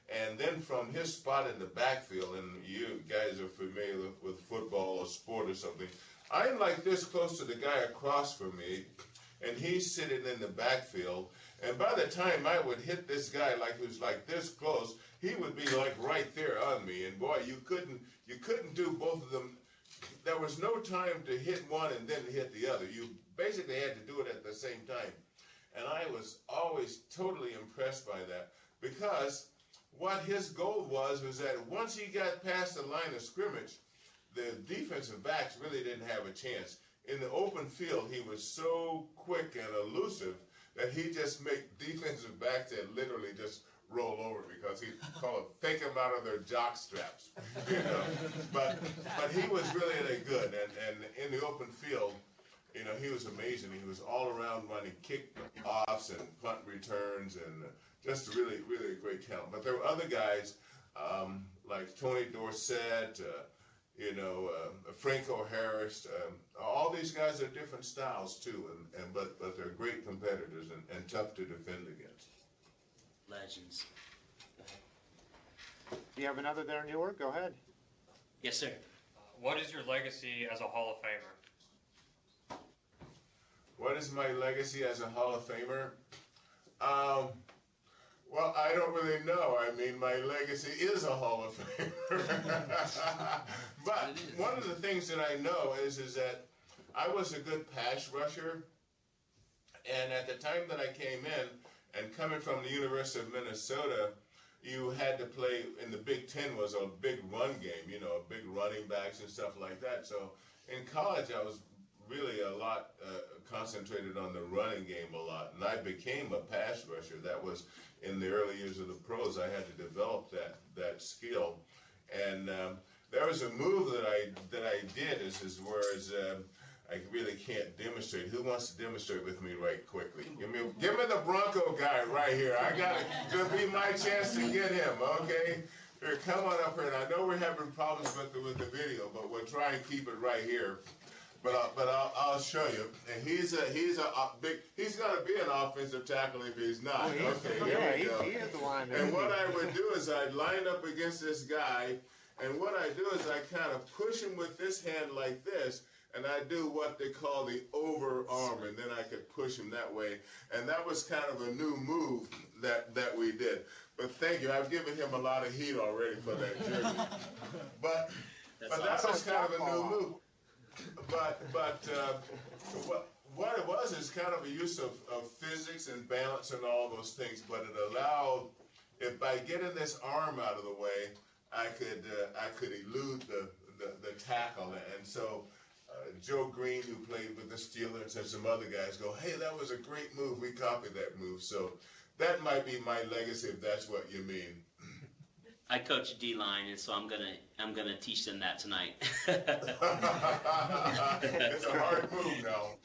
And then from his spot in the backfield, and you guys are familiar with football or sport or something, I'm like this close to the guy across from me, and he's sitting in the backfield. And by the time I would hit this guy like who's like this close, he would be like right there on me. And boy, you couldn't do both of them. There was no time to hit one and then hit the other. You basically had to do it at the same time. And I was always totally impressed by that, because what his goal was that once he got past the line of scrimmage, the defensive backs really didn't have a chance. In the open field, he was so quick and elusive that he just made defensive backs that literally just roll over, because he called it fake them out of their jock straps, you know. But he was really good, and in the open field, you know, he was amazing. He was all around running kick-offs and punt returns, and just really, really a great talent. But there were other guys like Tony Dorsett, Franco Harris. All these guys are different styles too, but they're great competitors and tough to defend against. Legends. Do you have another there, Newark? Go ahead. Yes, sir. What is your legacy as a Hall of Famer? What is my legacy as a Hall of Famer? Well, I don't really know. I mean, my legacy is a Hall of Famer. But one of the things that I know is that I was a good pass rusher. And at the time that I came in, and coming from the University of Minnesota, you had to play, in the Big Ten was a big run game, you know, big running backs and stuff like that. So in college, I was really a lot concentrated on the running game a lot. And I became a pass rusher. That was in the early years of the pros. I had to develop that skill. And there was a move that I did whereas I really can't demonstrate. Who wants to demonstrate with me right quickly? Give me the Bronco guy right here. I got it. It'll be my chance to get him, okay? Here, come on up here. And I know we're having problems with the video, but we'll try and keep it right here. But I'll show you. And he's gonna be an offensive tackle if he's not. Okay, here we go. He is the lineman. And what I would do is I'd line up against this guy, and what I do is I kind of push him with this hand like this, and I do what they call the overarm, and then I could push him that way. And that was kind of a new move that we did. But thank you. I've given him a lot of heat already for that jersey. But that was kind of a new move. But what it was is kind of a use of physics and balance and all those things. But it allowed, if by getting this arm out of the way, I could elude the tackle. And so Joe Green, who played with the Steelers, and some other guys go, hey, that was a great move. We copied that move. So that might be my legacy, if that's what you mean. I coach D-line, and so I'm gonna teach them that tonight. It's a hard move now.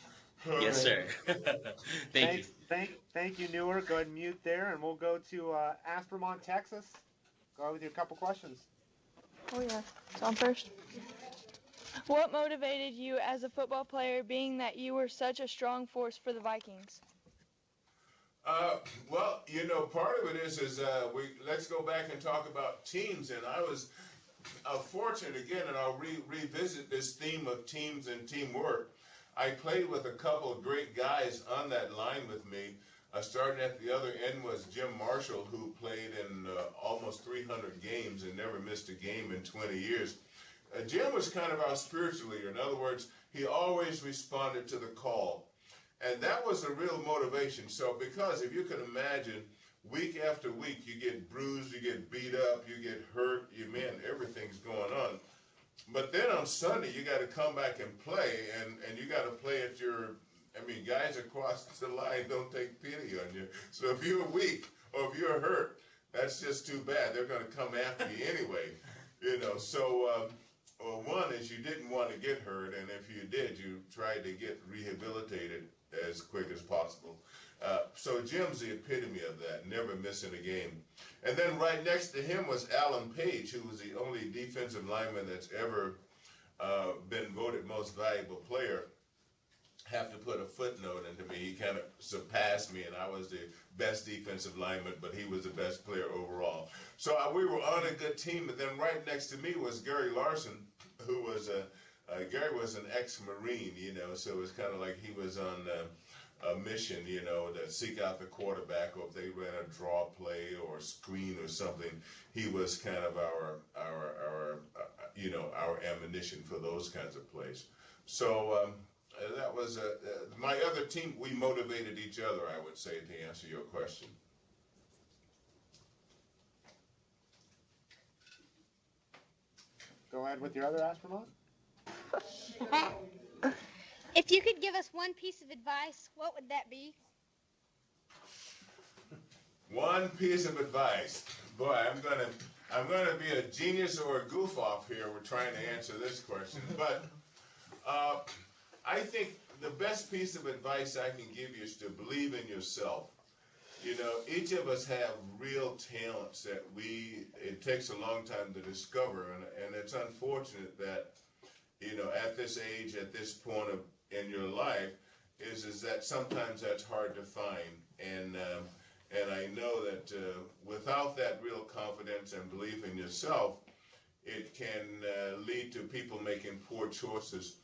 Yes, sir. Thank you. Thank you, Newark. Go ahead and mute there, and we'll go to Aspermont, Texas. Go ahead with your couple questions. Oh yeah, it's on first. What motivated you as a football player, being that you were such a strong force for the Vikings? Well, you know, part of it is let's go back and talk about teams. And I was fortunate again, and I'll revisit this theme of teams and teamwork. I played with a couple of great guys on that line with me. Starting at the other end was Jim Marshall, who played in almost 300 games and never missed a game in 20 years. Jim was kind of our spiritual leader. In other words, he always responded to the call. And that was a real motivation. So because if you can imagine, week after week, you get bruised, you get beat up, you get hurt, everything's going on. But then on Sunday, you got to come back and play, and you got to play at guys across the line don't take pity on you. So if you're weak or if you're hurt, that's just too bad. They're going to come after you anyway. You know, so one is you didn't want to get hurt, and if you did, you tried to get rehabilitated as quick as possible. So Jim's the epitome of that, never missing a game. And then right next to him was Alan Page, who was the only defensive lineman that's ever been voted most valuable player, have to put a footnote into me. He kind of surpassed me, and I was the best defensive lineman, but he was the best player overall. So we were on a good team, and then right next to me was Gary Larson, who was Gary was an ex-Marine, you know, so it was kind of like he was on a mission, you know, to seek out the quarterback, or if they ran a draw play or screen or something, he was kind of our ammunition for those kinds of plays. So that was my other team. We motivated each other, I would say, to answer your question. Go ahead with your other astronaut. If you could give us one piece of advice, what would that be? One piece of advice. Boy, I'm gonna be a genius or a goof off here. We're trying to answer this question, but I think the best piece of advice I can give you is to believe in yourself. You know, each of us have real talents that it takes a long time to discover, and it's unfortunate that, you know, at this age, at this point in your life, is that sometimes that's hard to find, and I know that without that real confidence and belief in yourself, it can lead to people making poor choices.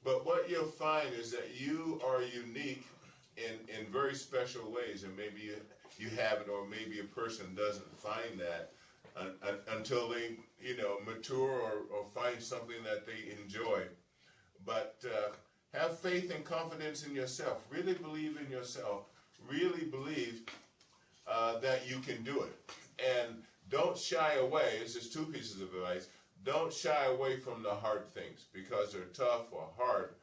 But what you'll find is that you are unique in very special ways, and maybe you have it, or maybe a person doesn't find that until they, you know, mature or find something that they enjoy. But have faith and confidence in yourself. Really believe in yourself. Really believe that you can do it. And don't shy away. This is two pieces of advice. Don't shy away from the hard things because they're tough or hard.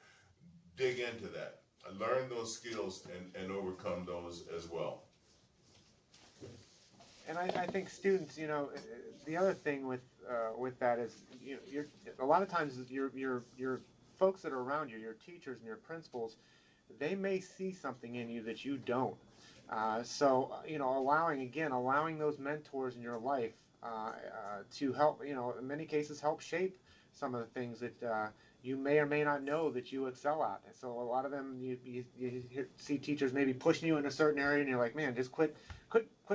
Dig into that. Learn those skills and overcome those as well. And I think students, you know, the other thing with that is, you know, a lot of times your folks that are around you, your teachers and your principals, they may see something in you that you don't. So, you know, allowing those mentors in your life to help, you know, in many cases help shape some of the things that you may or may not know that you excel at. And so a lot of them, you see teachers maybe pushing you in a certain area, and you're like, man, just quit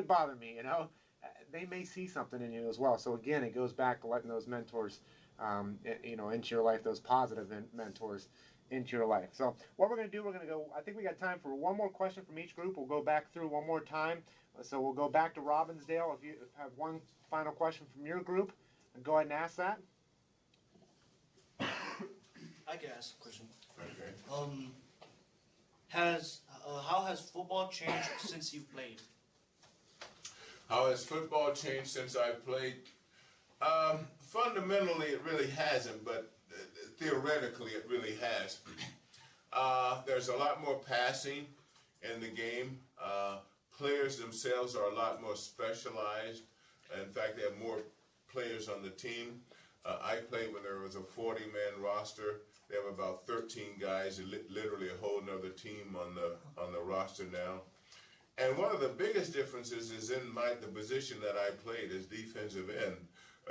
bothering me, you know. They may see something in you as well. So again, it goes back to letting those mentors, you know, into your life, those positive mentors into your life. So what we're going to do, I think we got time for one more question from each group. We'll go back through one more time. So we'll go back to Robbinsdale. If you have one final question from your group, go ahead and ask that. I can ask a question. Okay. How has football changed since you've played? How has football changed since I've played? Fundamentally, it really hasn't, but theoretically, it really has. There's a lot more passing in the game. Players themselves are a lot more specialized. In fact, they have more players on the team. I played when there was a 40-man roster. They have about 13 guys, literally a whole nother team on the roster now. And one of the biggest differences is in the position that I played as defensive end.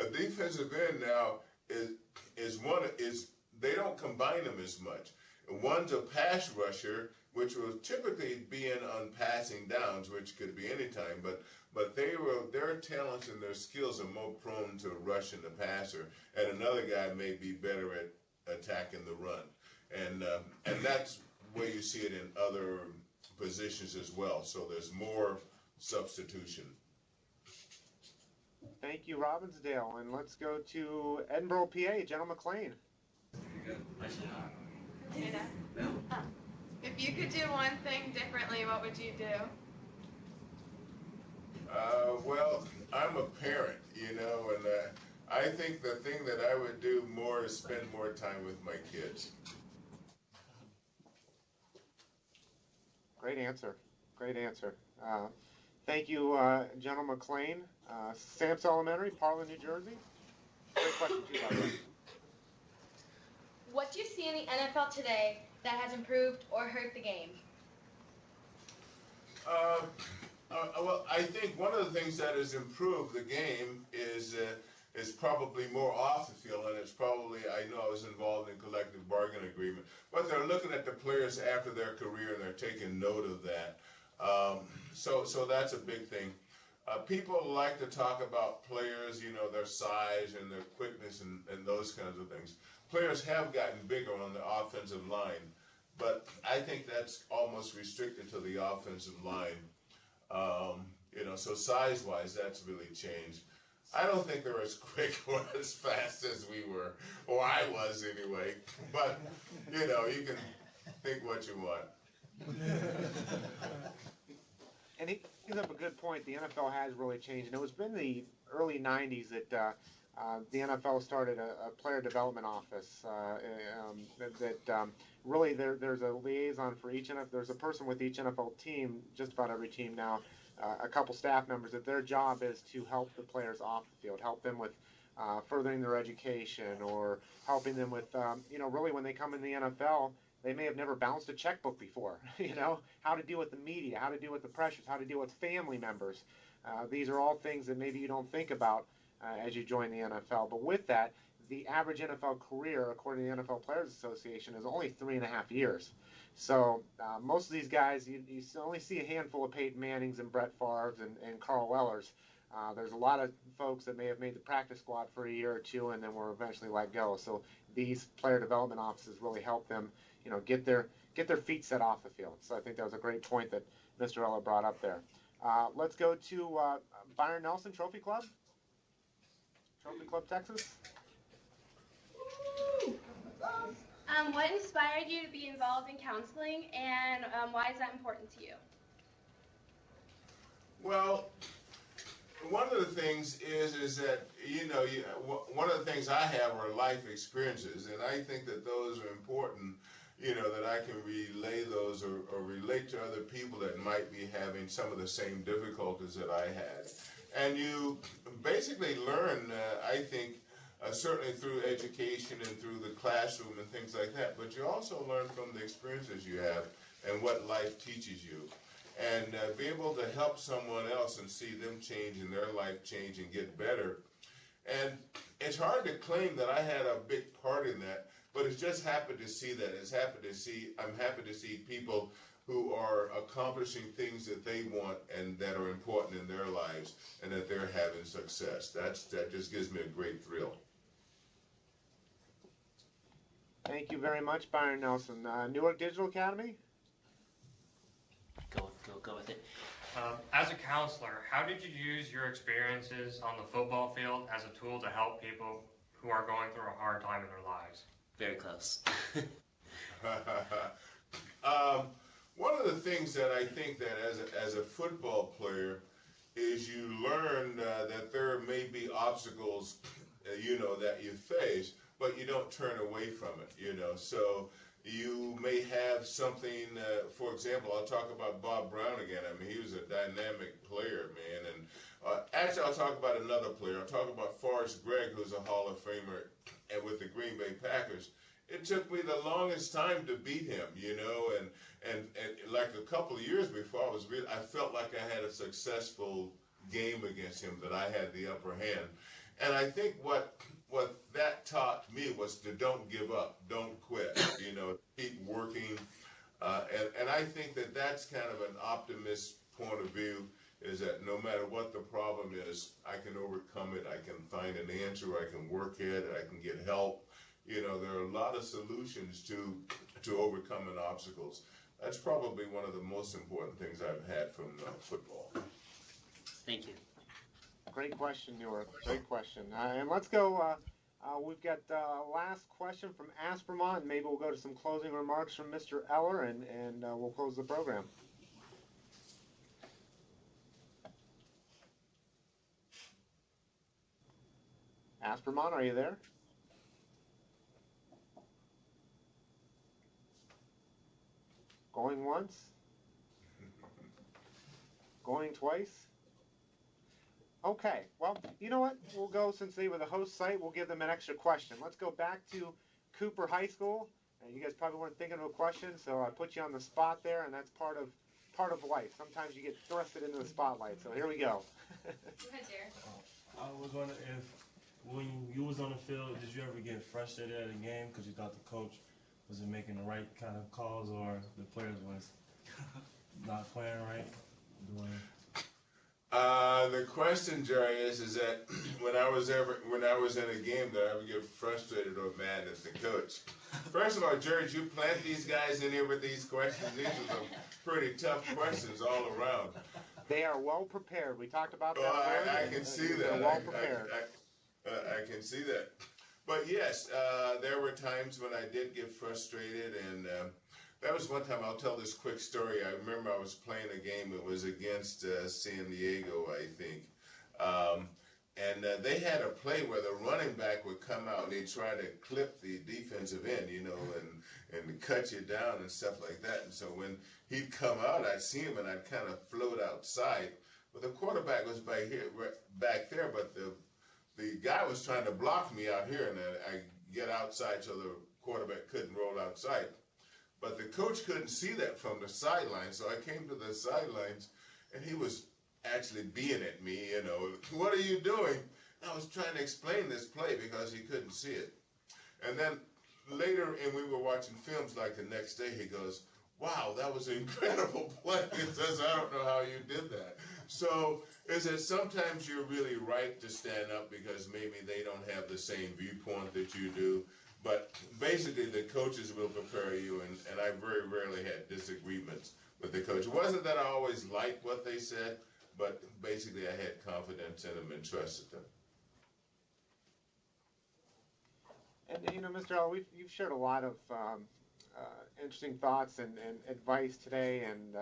A defensive end now is they don't combine them as much. One's a pass rusher, which will typically be in on passing downs, which could be any time, but their talents and their skills are more prone to rushing the passer, and another guy may be better at attacking the run, and that's where you see it in other positions as well. So there's more substitution. Thank you, Robbinsdale, and let's go to Edinburgh, PA. General McLean. If you could do one thing differently, what would you do? Well, I'm a parent, you know, and I think the thing that I would do more is spend more time with my kids. Great answer. Great answer. Thank you, General McLean. Samps Elementary, Parlin, New Jersey. Great question, too, by the way. What do you see in the NFL today that has improved or hurt the game? Well, I think one of the things that has improved the game is It's probably more off the field, and it's probably, I know I was involved in collective bargaining agreement, but they're looking at the players after their career and they're taking note of that. So that's a big thing. People like to talk about players, you know, their size and their quickness and those kinds of things. Players have gotten bigger on the offensive line, but I think that's almost restricted to the offensive line. You know, so size-wise, that's really changed. I don't think they're as quick or as fast as we were, or I was anyway. But, you know, you can think what you want. And he brings up a good point. The NFL has really changed. And it was in the early 90s that the NFL started a player development office that really there's a liaison for each NFL. There's a person with each NFL team, just about every team now, a couple staff members, that their job is to help the players off the field, help them with furthering their education or helping them with, you know, really when they come in the NFL, they may have never bounced a checkbook before, you know, how to deal with the media, how to deal with the pressures, how to deal with family members. These are all things that maybe you don't think about as you join the NFL. But with that, the average NFL career, according to the NFL Players Association, is only 3.5 years. So most of these guys, you only see a handful of Peyton Mannings and Brett Favres and Carl Ellers. There's a lot of folks that may have made the practice squad for a year or two and then were eventually let go. So these player development offices really help them, you know, get their feet set off the field. So I think that was a great point that Mr. Eller brought up there. Let's go to Byron Nelson Trophy Club. Trophy Club, Texas. What inspired you to be involved in counseling, and why is that important to you? Well, one of the things is that, you know, one of the things I have are life experiences, and I think that those are important, you know, that I can relay those or relate to other people that might be having some of the same difficulties that I had. And you basically learn, I think, certainly through education and through the classroom and things like that, but you also learn from the experiences you have and what life teaches you. And be able to help someone else and see them change and their life change and get better. And it's hard to claim that I had a big part in that, but it's just happened to see that. I'm happy to see people who are accomplishing things that they want and that are important in their lives and that they're having success. That just gives me a great thrill. Thank you very much, Byron Nelson. Newark Digital Academy? Go with it. As a counselor, how did you use your experiences on the football field as a tool to help people who are going through a hard time in their lives? Very close. One of the things that I think that as a football player is you learn that there may be obstacles, you know, that you face, but you don't turn away from it, you know. So you may have something, for example, I'll talk about Bob Brown again. I mean, he was a dynamic player, man. And actually, I'll talk about another player. I'll talk about Forrest Gregg, who's a Hall of Famer and with the Green Bay Packers. It took me the longest time to beat him, you know, and like a couple of years before I felt like I had a successful game against him, that I had the upper hand. And I think what that taught me was to don't give up, don't quit, you know, keep working. And I think that that's kind of an optimist point of view, is that no matter what the problem is, I can overcome it, I can find an answer, I can work at it, I can get help. You know, there are a lot of solutions to overcoming obstacles. That's probably one of the most important things I've had from football. Thank you. Great question, Newark. Great question. And let's go. We've got last question from Aspermont, and maybe we'll go to some closing remarks from Mr. Eller, and we'll close the program. Aspermont, are you there? Going once? Going twice? Okay, well, you know what? We'll go, since they were the host site, we'll give them an extra question. Let's go back to Cooper High School. You guys probably weren't thinking of a question, so I put you on the spot there, and that's part of life. Sometimes you get thrusted into the spotlight, so here we go. Go ahead, Jared. I was wondering when you was on the field, did you ever get frustrated at a game because you thought the coach wasn't making the right kind of calls or the players was not playing right? The question, Jerry, is that when I was in a game, did I ever get frustrated or mad at the coach? First of all, Jerry, did you plant these guys in here with these questions? These are some pretty tough questions all around. They are well prepared. We talked about that. I can see that. They're well prepared. I can see that. But yes, there were times when I did get frustrated, and that was one time. I'll tell this quick story. I remember I was playing a game. It was against San Diego, I think. And they had a play where the running back would come out and he'd try to clip the defensive end, you know, and cut you down and stuff like that. And so when he'd come out, I'd see him and I'd kind of float outside. But the quarterback was back there, but the guy was trying to block me out here, and I get outside so the quarterback couldn't roll outside. But the coach couldn't see that from the sideline, so I came to the sidelines, and he was actually being at me, you know, what are you doing? I was trying to explain this play because he couldn't see it. And then later, and we were watching films like the next day, he goes, wow, that was an incredible play. He says, I don't know how you did that. So is it sometimes you're really right to stand up because maybe they don't have the same viewpoint that you do. But basically, the coaches will prepare you, and I very rarely had disagreements with the coach. It wasn't that I always liked what they said, but basically I had confidence in them and trusted them. And, you know, Mr. Eller, you've shared a lot of interesting thoughts and advice today, and,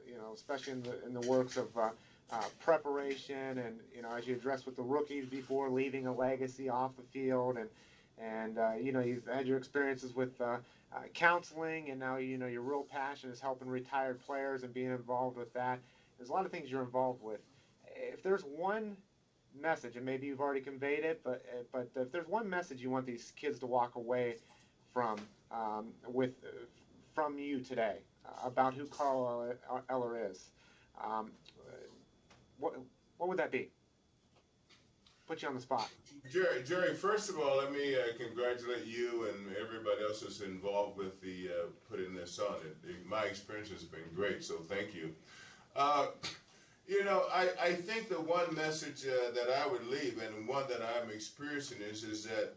you know, especially in the works of preparation and, you know, as you addressed with the rookies before, leaving a legacy off the field, and you know, you've had your experiences with counseling, and now, you know, your real passion is helping retired players and being involved with that. There's a lot of things you're involved with. If there's one message, and maybe you've already conveyed it, but if there's one message you want these kids to walk away from from you today about who Carl Eller is, what would that be? Put you on the spot. Jerry, first of all, let me congratulate you and everybody else that's involved with the putting this on. My experience has been great, so thank you. You know, I think the one message that I would leave, and one that I'm experiencing, is that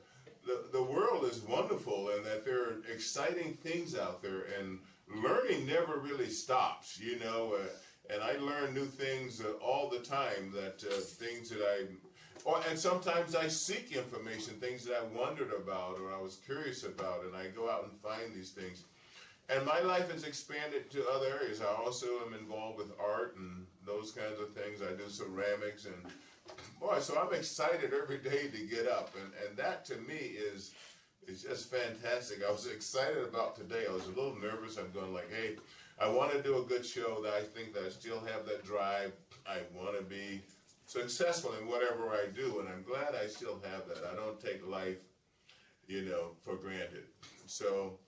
the world is wonderful, and that there are exciting things out there, and learning never really stops, you know, and I learn new things all the time, that things that and sometimes I seek information, things that I wondered about or I was curious about, and I go out and find these things. And my life has expanded to other areas. I also am involved with art and those kinds of things. I do ceramics, and boy, so I'm excited every day to get up, and that to me is just fantastic. I was excited about today. I was a little nervous. I'm going like, hey, I want to do a good show. That I think that I still have that drive. I want to be successful in whatever I do, and I'm glad I still have that. I don't take life, you know, for granted. So,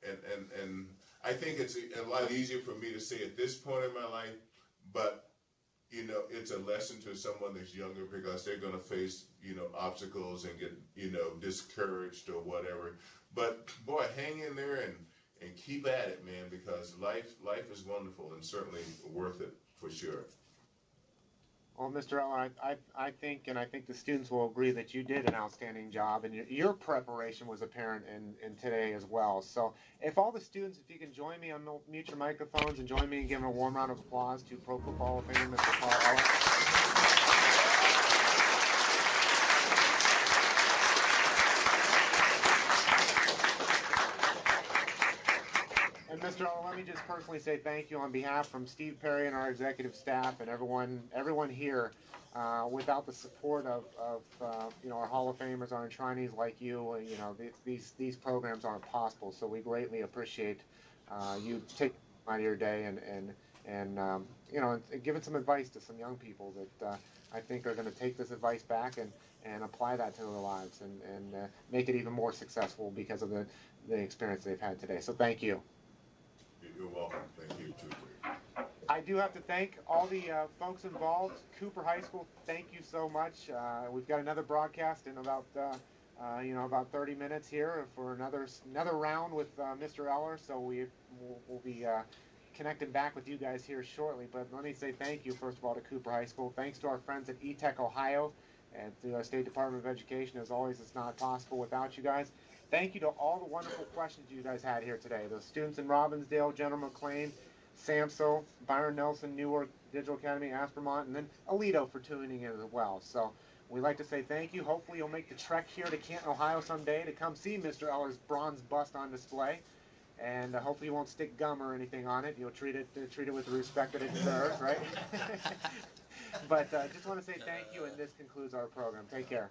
and I think it's a lot easier for me to say at this point in my life, but, you know, it's a lesson to someone that's younger, because they're going to face, you know, obstacles and get, you know, discouraged or whatever. But, boy, hang in there and keep at it, man, because life is wonderful and certainly worth it for sure. Well, Mr. Eller, I think the students will agree that you did an outstanding job, and your preparation was apparent in today as well. So if all the students, if you can join me, mute your microphones and join me in giving a warm round of applause to Pro Football Hall of Fame, Mr. Carl Eller. And Mr. Eller, let me just personally say thank you on behalf from Steve Perry and our executive staff and everyone here. Without the support of you know, our Hall of Famers, our enshrinees like you, you know, these programs aren't possible. So we greatly appreciate you taking out of your day and you know, giving some advice to some young people that I think are going to take this advice back and apply that to their lives and make it even more successful because of the experience they've had today. So thank you. You're welcome. Thank you too. I do have to thank all the folks involved. Cooper High School, thank you so much. We've got another broadcast in about 30 minutes here for another round with Mr. Eller. So we'll be connecting back with you guys here shortly. But let me say thank you first of all to Cooper High School. Thanks to our friends at eTech Ohio and to the State Department of Education. As always, it's not possible without you guys. Thank you to all the wonderful questions you guys had here today. The students in Robbinsdale, General McLean, Samso, Byron Nelson, Newark, Digital Academy, Aspermont, and then Alito for tuning in as well. So we'd like to say thank you. Hopefully you'll make the trek here to Canton, Ohio someday to come see Mr. Eller's bronze bust on display. And hopefully you won't stick gum or anything on it. You'll treat it with the respect that it deserves, right? But just want to say thank you, and this concludes our program. Take care.